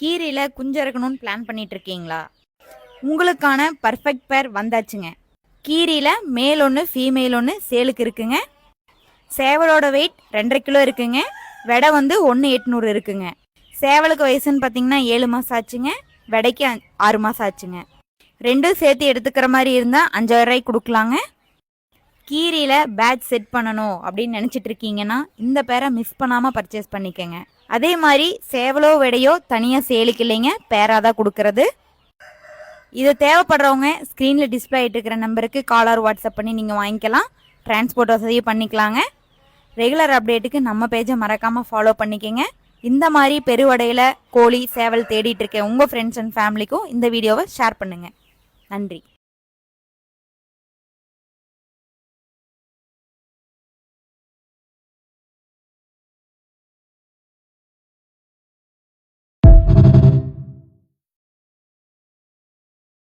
கீரியில் குஞ்சு இறக்கணும்னு பிளான் பண்ணிட்டு இருக்கீங்களா? உங்களுக்கான பர்ஃபெக்ட் பேர் வந்தாச்சுங்க. கீரியில் மேல் ஒன்று ஃபீமேல் ஒன்று சேலுக்கு இருக்குங்க. சேவலோட வெயிட் 2.5 கிலோ இருக்குங்க. வெடை வந்து 1,800 இருக்குங்க. சேவலுக்கு வயசுன்னு பார்த்தீங்கன்னா 7 மாதம் ஆச்சுங்க. வெடைக்கு 6 மாதம் ஆச்சுங்க. ரெண்டும் சேர்த்து எடுத்துக்கிற மாதிரி இருந்தால் 5,000 ரூபாய்க்கு கொடுக்கலாங்க. கீரியில் பேட்ச் செட் பண்ணணும் அப்படின்னு நினச்சிட்டு இருக்கீங்கன்னா இந்த பேரை மிஸ் பண்ணாமல் பர்ச்சேஸ் பண்ணிக்கோங்க. அதே மாதிரி சேவலோ வெடையோ தனியாக சேலுக்கு இல்லைங்க, பேராக தான் கொடுக்கறது. இது தேவைப்படுறவங்க ஸ்க்ரீனில் டிஸ்பிளே ஆகிட்டு இருக்கிற நம்பருக்கு காலர் வாட்ஸ்அப் பண்ணி நீங்கள் வாங்கிக்கலாம். டிரான்ஸ்போர்ட் வசதியும் பண்ணிக்கலாங்க. ரெகுலர் அப்டேட்டுக்கு நம்ம பேஜை மறக்காமல் ஃபாலோ பண்ணிக்கோங்க. இந்த மாதிரி பெருவடையில் கோழி சேவல் தேடிட்டு இருக்க உங்கள் ஃப்ரெண்ட்ஸ் அண்ட் ஃபேமிலிக்கும் இந்த வீடியோவை ஷேர் பண்ணுங்கள். நன்றி.